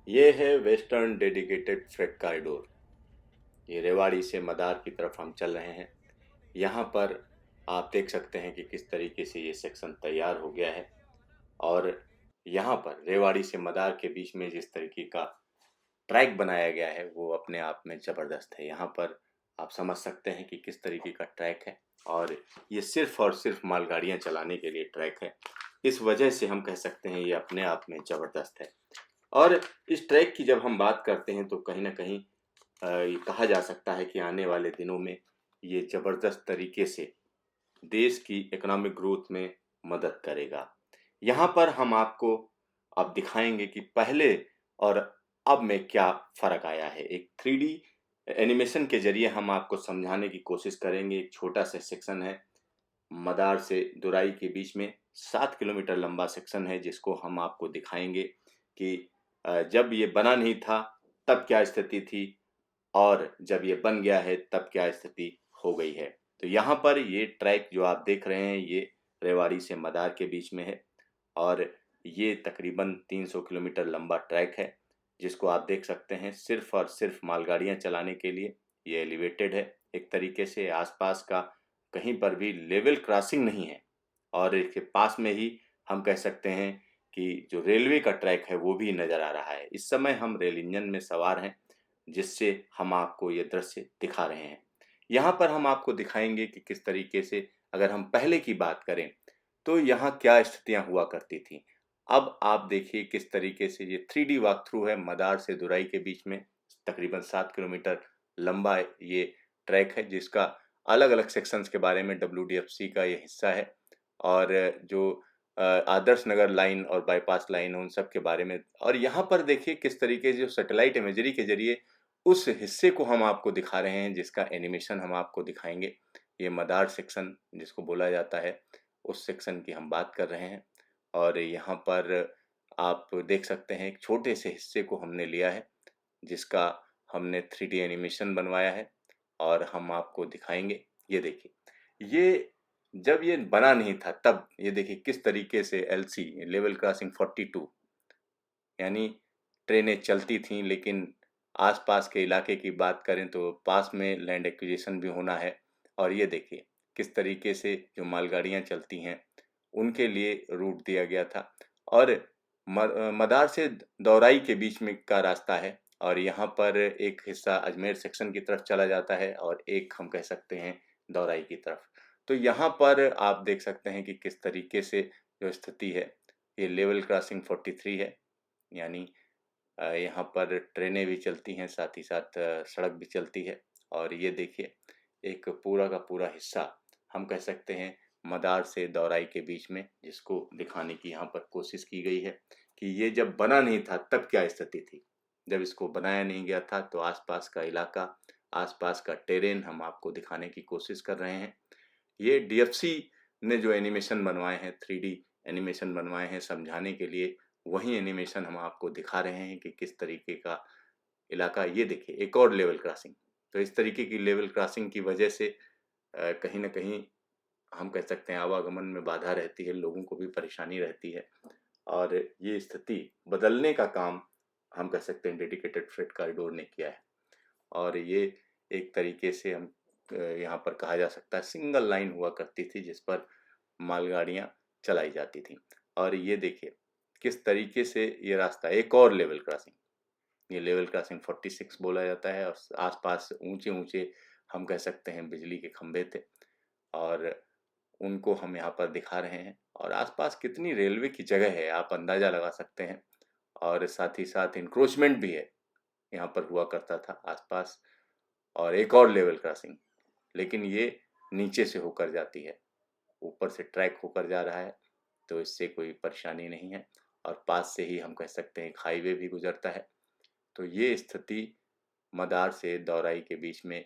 ये है western dedicated freight corridor. ये रेवाड़ी से मदार की तरफ हम चल रहे हैं। यहाँ पर आप देख सकते हैं कि किस तरीके से ये सेक्शन तैयार हो गया है। और यहाँ पर रेवाड़ी से मदार के बीच में जिस तरीके का ट्रैक बनाया गया है वो अपने आप में ज़बरदस्त है। यहाँ पर आप समझ सकते हैं कि किस तरीके का ट्रैक है। और ये सिर्फ और सिर्फ मालगाड़ियाँ चलाने के लिए ट्रैक है। इस वजह से हम कह सकते हैं ये अपने आप में ज़बरदस्त है। और इस ट्रैक की जब हम बात करते हैं तो कहीं ना कहीं ये कहा जा सकता है कि आने वाले दिनों में ये ज़बरदस्त तरीके से देश की इकोनॉमिक ग्रोथ में मदद करेगा। यहाँ पर हम आपको अब दिखाएंगे कि पहले और अब में क्या फ़र्क आया है। एक 3D एनिमेशन के ज़रिए हम आपको समझाने की कोशिश करेंगे। एक छोटा सा सेक्शन है मदार से दुराई के बीच में, 7 किलोमीटर लंबा सेक्शन है जिसको हम आपको दिखाएंगे कि जब ये बना नहीं था तब क्या स्थिति थी और जब ये बन गया है तब क्या स्थिति हो गई है। तो यहाँ पर ये ट्रैक जो आप देख रहे हैं ये रेवाड़ी से मदार के बीच में है। और ये तकरीबन 300 किलोमीटर लंबा ट्रैक है जिसको आप देख सकते हैं सिर्फ और सिर्फ मालगाड़ियाँ चलाने के लिए। ये एलिवेटेड है एक तरीके से, आसपास का कहीं पर भी लेवल क्रॉसिंग नहीं है। और इसके पास में ही हम कह सकते हैं कि जो रेलवे का ट्रैक है वो भी नज़र आ रहा है। इस समय हम रेल इंजन में सवार हैं जिससे हम आपको ये दृश्य दिखा रहे हैं। यहाँ पर हम आपको दिखाएंगे कि किस तरीके से, अगर हम पहले की बात करें तो यहाँ क्या स्थितियाँ हुआ करती थी। अब आप देखिए किस तरीके से ये 3D वॉक थ्रू है मदार से दुराई के बीच में। तकरीबन 7 किलोमीटर लंबा ये ट्रैक है जिसका अलग अलग सेक्शंस के बारे में WDFC का ये हिस्सा है। और जो आदर्श नगर लाइन और बाईपास लाइन उन सब के बारे में। और यहाँ पर देखिए किस तरीके से जो सैटेलाइट इमेजरी के जरिए उस हिस्से को हम आपको दिखा रहे हैं जिसका एनिमेशन हम आपको दिखाएंगे। ये मदार सेक्शन जिसको बोला जाता है उस सेक्शन की हम बात कर रहे हैं। और यहाँ पर आप देख सकते हैं एक छोटे से हिस्से को हमने लिया है जिसका हमने 3D एनिमेशन बनवाया है और हम आपको दिखाएंगे। ये देखिए, ये जब ये बना नहीं था तब ये देखिए किस तरीके से LC लेवल क्रॉसिंग 42 यानी ट्रेनें चलती थीं। लेकिन आसपास के इलाके की बात करें तो पास में लैंड एक्विजिशन भी होना है। और ये देखिए किस तरीके से जो मालगाड़ियाँ चलती हैं उनके लिए रूट दिया गया था। और मदार से दौराई के बीच में का रास्ता है। और यहाँ पर एक हिस्सा अजमेर सेक्शन की तरफ चला जाता है और एक हम कह सकते हैं दौराई की तरफ। तो यहाँ पर आप देख सकते हैं कि किस तरीके से जो स्थिति है, ये लेवल क्रॉसिंग 43 है। यानी यहाँ पर ट्रेनें भी चलती हैं, साथ ही साथ सड़क भी चलती है। और ये देखिए एक पूरा का पूरा हिस्सा हम कह सकते हैं मदार से दौराई के बीच में, जिसको दिखाने की यहाँ पर कोशिश की गई है कि ये जब बना नहीं था तब क्या स्थिति थी। जब इसको बनाया नहीं गया था तो आसपास का इलाका, आसपास का टेरेन हम आपको दिखाने की कोशिश कर रहे हैं। ये DFC ने जो एनिमेशन बनवाए हैं, 3D एनिमेशन बनवाए हैं समझाने के लिए, वही एनिमेशन हम आपको दिखा रहे हैं कि किस तरीके का इलाका। ये देखिए एक और लेवल क्रॉसिंग। तो इस तरीके की लेवल क्रॉसिंग की वजह से कहीं न कहीं हम कह सकते हैं आवागमन में बाधा रहती है, लोगों को भी परेशानी रहती है। और ये स्थिति बदलने का काम हम कह सकते हैं डेडिकेटेड फ्रेट कॉरिडोर ने किया है। और ये एक तरीके से हम यहाँ पर कहा जा सकता है सिंगल लाइन हुआ करती थी जिस पर मालगाड़ियाँ चलाई जाती थीं। और ये देखिए किस तरीके से ये रास्ता, एक और लेवल क्रॉसिंग, ये लेवल क्रॉसिंग 46 बोला जाता है। और आसपास ऊंचे-ऊंचे हम कह सकते हैं बिजली के खंभे थे और उनको हम यहाँ पर दिखा रहे हैं। और आसपास कितनी रेलवे की जगह है आप अंदाज़ा लगा सकते हैं। और साथ ही साथ इंक्रोचमेंट भी है, यहाँ पर हुआ करता था आसपास। और एक और लेवल क्रॉसिंग, लेकिन ये नीचे से होकर जाती है, ऊपर से ट्रैक होकर जा रहा है तो इससे कोई परेशानी नहीं है। और पास से ही हम कह सकते हैं एक हाईवे भी गुजरता है। तो ये स्थिति मदार से दौराई के बीच में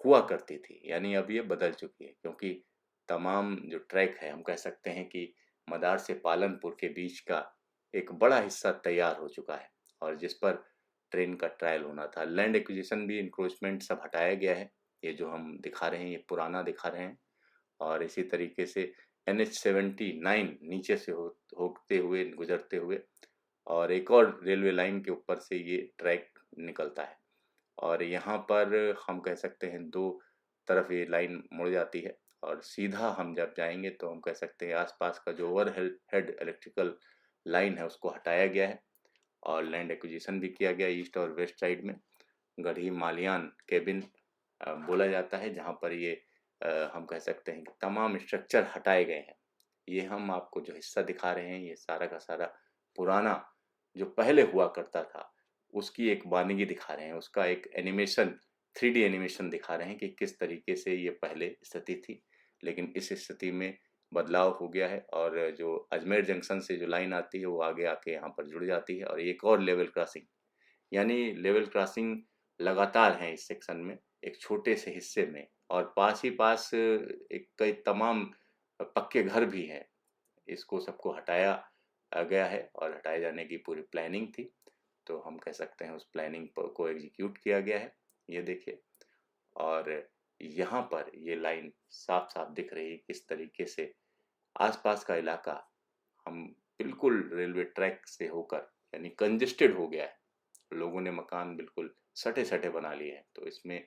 हुआ करती थी, यानी अब ये बदल चुकी है क्योंकि तमाम जो ट्रैक है हम कह सकते हैं कि मदार से पालनपुर के बीच का एक बड़ा हिस्सा तैयार हो चुका है और जिस पर ट्रेन का ट्रायल होना था। लैंड एक्विजिशन भी, इंक्रोचमेंट सब हटाया गया है। ये जो हम दिखा रहे हैं ये पुराना दिखा रहे हैं। और इसी तरीके से NH79 नीचे से होते हुए गुजरते हुए और एक और रेलवे लाइन के ऊपर से ये ट्रैक निकलता है। और यहाँ पर हम कह सकते हैं दो तरफ ये लाइन मुड़ जाती है और सीधा हम जब जाएंगे तो हम कह सकते हैं आसपास का जो ओवर हेड इलेक्ट्रिकल लाइन है उसको हटाया गया है और लैंड एक्विजिशन भी किया गया ईस्ट और वेस्ट साइड में। गढ़ी मालियान केबिन बोला जाता है, जहाँ पर ये हम कह सकते हैं कि तमाम स्ट्रक्चर हटाए गए हैं। ये हम आपको जो हिस्सा दिखा रहे हैं ये सारा का सारा पुराना जो पहले हुआ करता था उसकी एक वानगी दिखा रहे हैं, उसका एक एनिमेशन 3D एनिमेशन दिखा रहे हैं कि किस तरीके से ये पहले स्थिति थी, लेकिन इस स्थिति में बदलाव हो गया है। और जो अजमेर जंक्शन से जो लाइन आती है वो आगे आके यहाँ पर जुड़ जाती है और एक और लेवल क्रॉसिंग, यानी लेवल क्रॉसिंग लगातार है इस सेक्शन में एक छोटे से हिस्से में। और पास ही पास एक कई तमाम पक्के घर भी हैं। इसको सबको हटाया गया है और हटाए जाने की पूरी प्लानिंग थी, तो हम कह सकते हैं उस प्लानिंग को एग्जीक्यूट किया गया है। ये देखिए, और यहाँ पर ये लाइन साफ साफ दिख रही है किस तरीके से आसपास का इलाका हम बिल्कुल रेलवे ट्रैक से होकर यानी कंजेस्टेड हो गया है। लोगों ने मकान बिल्कुल सटे सटे बना लिए हैं, तो इसमें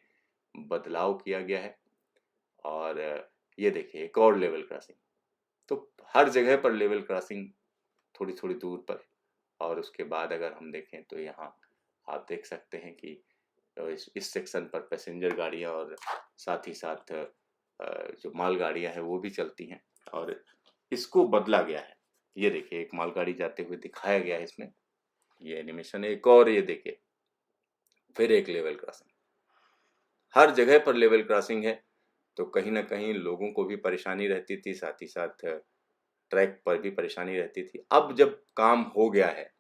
बदलाव किया गया है। और ये देखिए एक और लेवल क्रॉसिंग, तो हर जगह पर लेवल क्रॉसिंग थोड़ी थोड़ी दूर पर। और उसके बाद अगर हम देखें तो यहाँ आप देख सकते हैं कि इस सेक्शन पर पैसेंजर गाड़ियाँ और साथ ही साथ जो माल गाड़ियाँ हैं वो भी चलती हैं और इसको बदला गया है। ये देखिए एक मालगाड़ी जाते हुए दिखाया गया है इसमें, ये एनिमेशन है। एक और ये देखिए फिर एक लेवल क्रॉसिंग, हर जगह पर लेवल क्रॉसिंग है, तो कहीं ना कहीं लोगों को भी परेशानी रहती थी, साथ ही साथ ट्रैक पर भी परेशानी रहती थी। अब जब काम हो गया है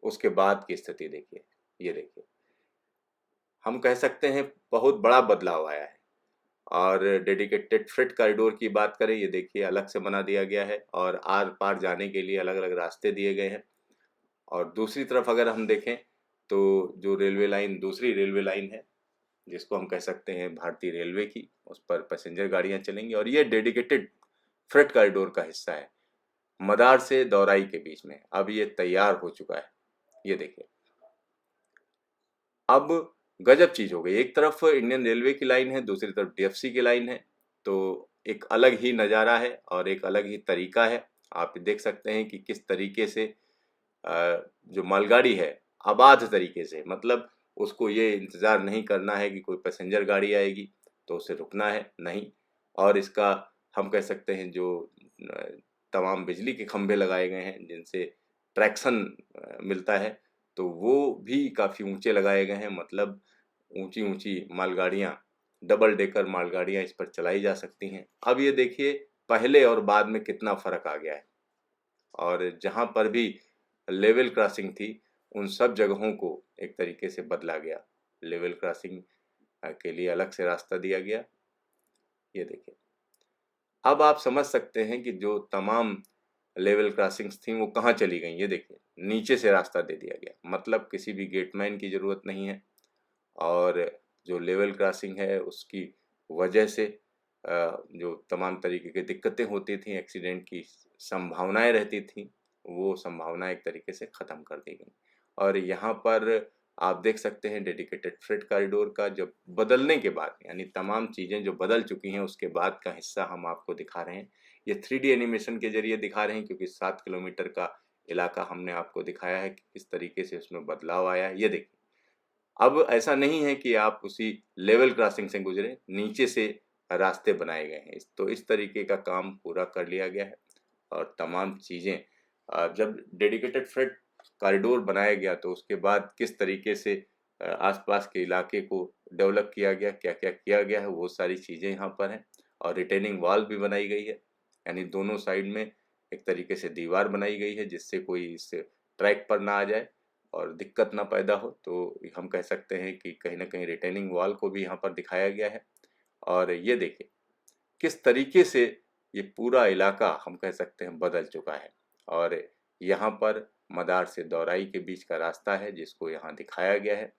उसके बाद की स्थिति देखिए, ये देखिए हम कह सकते हैं बहुत बड़ा बदलाव आया है। और डेडिकेटेड फ्रेट कॉरिडोर की बात करें, ये देखिए अलग से बना दिया गया है और आर पार जाने के लिए अलग अलग रास्ते दिए गए हैं। और दूसरी तरफ अगर हम देखें तो जो रेलवे लाइन दूसरी रेलवे लाइन है जिसको हम कह सकते हैं भारतीय रेलवे की, उस पर पैसेंजर गाड़ियां चलेंगी और ये डेडिकेटेड फ्रेट कॉरिडोर का हिस्सा है मदार से दौराई के बीच में। अब ये तैयार हो चुका है, ये देखिए। अब गजब चीज हो गई, एक तरफ इंडियन रेलवे की लाइन है, दूसरी तरफ डीएफसी की लाइन है, तो एक अलग ही नज़ारा है और एक अलग ही तरीका है। आप देख सकते हैं कि किस तरीके से जो मालगाड़ी है आबाद तरीके से, मतलब उसको ये इंतज़ार नहीं करना है कि कोई पैसेंजर गाड़ी आएगी तो उसे रुकना है, नहीं। और इसका हम कह सकते हैं जो तमाम बिजली के खंभे लगाए गए हैं जिनसे ट्रैक्शन मिलता है, तो वो भी काफ़ी ऊंचे लगाए गए हैं, मतलब ऊंची ऊंची मालगाड़ियाँ, डबल डेकर मालगाड़ियाँ इस पर चलाई जा सकती हैं। अब ये देखिए पहले और बाद में कितना फ़र्क आ गया है। और जहाँ पर भी लेवल क्रॉसिंग थी उन सब जगहों को एक तरीके से बदला गया, लेवल क्रॉसिंग के लिए अलग से रास्ता दिया गया। ये देखिए अब आप समझ सकते हैं कि जो तमाम लेवल क्रॉसिंग्स थी वो कहाँ चली गई। ये देखिए नीचे से रास्ता दे दिया गया, मतलब किसी भी गेटमैन की ज़रूरत नहीं है। और जो लेवल क्रॉसिंग है उसकी वजह से जो तमाम तरीके की दिक्कतें होती थी, एक्सीडेंट की संभावनाएं रहती थी, वो संभावना एक तरीके से ख़त्म कर दी गई। और यहाँ पर आप देख सकते हैं डेडिकेटेड फ्रेट कॉरिडोर का जब बदलने के बाद, यानी तमाम चीज़ें जो बदल चुकी हैं उसके बाद का हिस्सा हम आपको दिखा रहे हैं। ये 3D एनिमेशन के जरिए दिखा रहे हैं क्योंकि 7 किलोमीटर का इलाका हमने आपको दिखाया है कि किस तरीके से उसमें बदलाव आया है। ये देखिए अब ऐसा नहीं है कि आप उसी लेवल क्रॉसिंग से गुजरे, नीचे से रास्ते बनाए गए हैं। तो इस तरीके का काम पूरा कर लिया गया है। और तमाम चीज़ें जब डेडिकेटेड फ्रेट कॉरिडोर बनाया गया तो उसके बाद किस तरीके से आसपास के इलाके को डेवलप किया गया, क्या क्या किया गया है, वो सारी चीज़ें यहाँ पर हैं। और रिटेनिंग वॉल भी बनाई गई है, यानी दोनों साइड में एक तरीके से दीवार बनाई गई है जिससे कोई इस ट्रैक पर ना आ जाए और दिक्कत ना पैदा हो। तो हम कह सकते हैं कि कहीं ना कहीं रिटेनिंग वॉल को भी यहाँ पर दिखाया गया है। और ये देखिए किस तरीके से ये पूरा इलाका हम कह सकते हैं बदल चुका है। और यहाँ पर मदार से दौराई के बीच का रास्ता है जिसको यहाँ दिखाया गया है।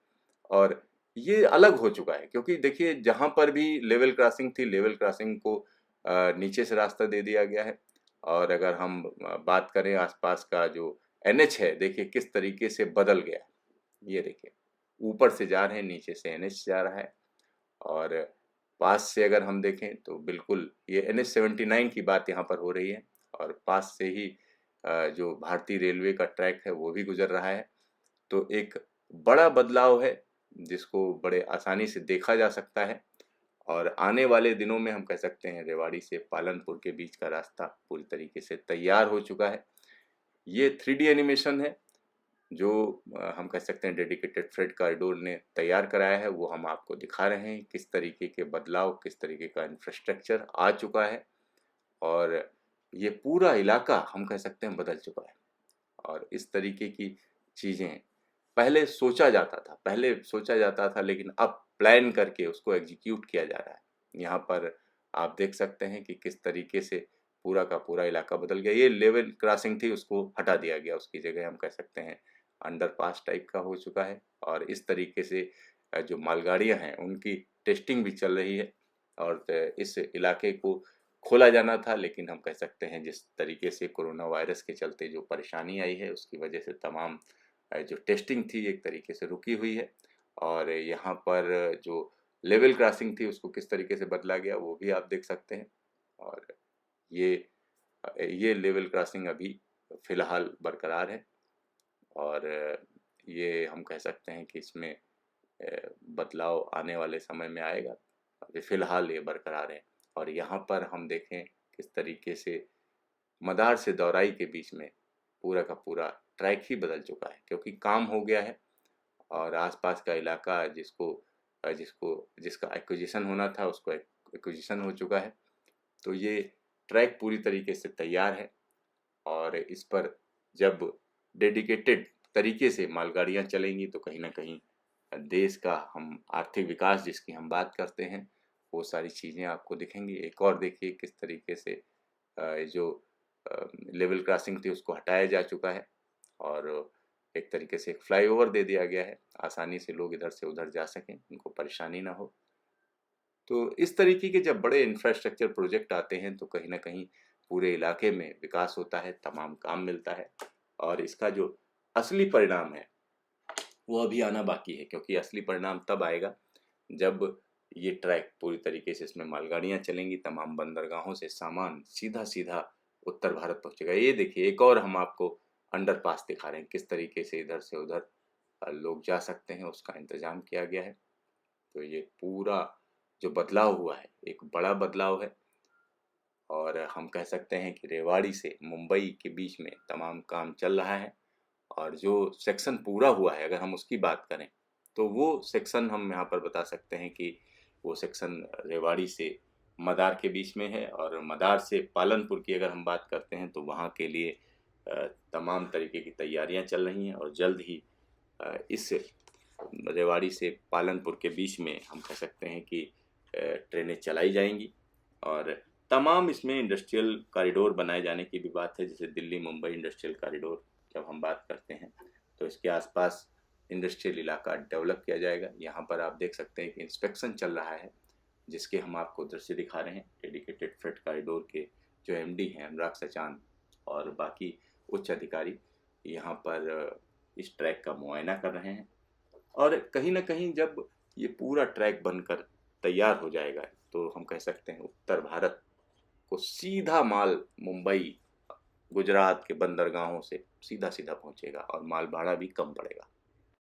और ये अलग हो चुका है क्योंकि देखिए जहाँ पर भी लेवल क्रॉसिंग थी, लेवल क्रॉसिंग को नीचे से रास्ता दे दिया गया है। और अगर हम बात करें आसपास का जो एनएच है, देखिए किस तरीके से बदल गया। ये देखिए ऊपर से जा रहे हैं, नीचे से एनएच जा रहा है। और पास से अगर हम देखें तो बिल्कुल ये NH-79 की बात यहाँ पर हो रही है। और पास से ही जो भारतीय रेलवे का ट्रैक है वो भी गुजर रहा है। तो एक बड़ा बदलाव है जिसको बड़े आसानी से देखा जा सकता है। और आने वाले दिनों में हम कह सकते हैं रेवाड़ी से पालनपुर के बीच का रास्ता पूरी तरीके से तैयार हो चुका है। ये 3D एनिमेशन है जो हम कह सकते हैं डेडिकेटेड फ्रेट कॉरिडोर ने तैयार कराया है, वो हम आपको दिखा रहे हैं किस तरीके के बदलाव, किस तरीके का इंफ्रास्ट्रक्चर आ चुका है। और ये पूरा इलाका हम कह सकते हैं बदल चुका है। और इस तरीके की चीज़ें पहले सोचा जाता था लेकिन अब प्लान करके उसको एग्जीक्यूट किया जा रहा है। यहाँ पर आप देख सकते हैं कि किस तरीके से पूरा का पूरा इलाका बदल गया। ये लेवल क्रॉसिंग थी, उसको हटा दिया गया, उसकी जगह हम कह सकते हैं अंडरपास टाइप का हो चुका है। और इस तरीके से जो मालगाड़ियाँ हैं उनकी टेस्टिंग भी चल रही है। और इस इलाके को खोला जाना था लेकिन हम कह सकते हैं जिस तरीके से कोरोना वायरस के चलते जो परेशानी आई है उसकी वजह से तमाम जो टेस्टिंग थी एक तरीके से रुकी हुई है। और यहाँ पर जो लेवल क्रॉसिंग थी उसको किस तरीके से बदला गया वो भी आप देख सकते हैं। और ये ये लेवल क्रॉसिंग अभी फ़िलहाल बरकरार है। और ये हम कह सकते हैं कि इसमें बदलाव आने वाले समय में आएगा। अभी फ़िलहाल ये बरकरार है। और यहाँ पर हम देखें किस तरीके से मदार से दौराई के बीच में पूरा का पूरा ट्रैक ही बदल चुका है क्योंकि काम हो गया है। और आसपास का इलाका जिसका एक्विजिशन होना था उसको एक्विजिशन हो चुका है। तो ये ट्रैक पूरी तरीके से तैयार है। और इस पर जब डेडिकेटेड तरीके से मालगाड़ियाँ चलेंगी तो कहीं ना कहीं देश का हम आर्थिक विकास जिसकी हम बात करते हैं वो सारी चीज़ें आपको दिखेंगी। एक और देखिए किस तरीके से जो लेवल क्रॉसिंग थी उसको हटाया जा चुका है। और एक तरीके से एक फ्लाईओवर दे दिया गया है, आसानी से लोग इधर से उधर जा सकें, उनको परेशानी ना हो। तो इस तरीके के जब बड़े इंफ्रास्ट्रक्चर प्रोजेक्ट आते हैं तो कहीं ना कहीं पूरे इलाके में विकास होता है, तमाम काम मिलता है। और इसका जो असली परिणाम है वो अभी आना बाकी है क्योंकि असली परिणाम तब आएगा जब ये ट्रैक पूरी तरीके से इसमें मालगाड़ियाँ चलेंगी, तमाम बंदरगाहों से सामान सीधा सीधा उत्तर भारत पहुँचेगा। ये देखिए एक और हम आपको अंडरपास दिखा रहे हैं किस तरीके से इधर से उधर लोग जा सकते हैं, उसका इंतजाम किया गया है। तो ये पूरा जो बदलाव हुआ है एक बड़ा बदलाव है। और हम कह सकते हैं कि रेवाड़ी से मुंबई के बीच में तमाम काम चल रहा है। और जो सेक्शन पूरा हुआ है अगर हम उसकी बात करें तो वो सेक्शन हम यहाँ पर बता सकते हैं कि वो सेक्शन रेवाड़ी से मदार के बीच में है। और मदार से पालनपुर की अगर हम बात करते हैं तो वहाँ के लिए तमाम तरीके की तैयारियाँ चल रही हैं। और जल्द ही इस रेवाड़ी से पालनपुर के बीच में हम कह सकते हैं कि ट्रेनें चलाई जाएंगी। और तमाम इसमें इंडस्ट्रियल कॉरिडोर बनाए जाने की भी बात है, जैसे दिल्ली मुंबई इंडस्ट्रियल कॉरिडोर जब हम बात करते हैं तो इसके आसपास इंडस्ट्रियल इलाका डेवलप किया जाएगा। यहाँ पर आप देख सकते हैं कि इंस्पेक्शन चल रहा है जिसके हम आपको दृश्य दिखा रहे हैं। डेडिकेटेड फ्रेट कॉरिडोर के जो MD हैं अनुराग सचान और बाकी उच्च अधिकारी यहाँ पर इस ट्रैक का मुआयना कर रहे हैं। और कहीं ना कहीं जब ये पूरा ट्रैक बनकर तैयार हो जाएगा तो हम कह सकते हैं उत्तर भारत को सीधा माल मुंबई गुजरात के बंदरगाहों से सीधा सीधा पहुंचेगा और माल भाड़ा भी कम पड़ेगा।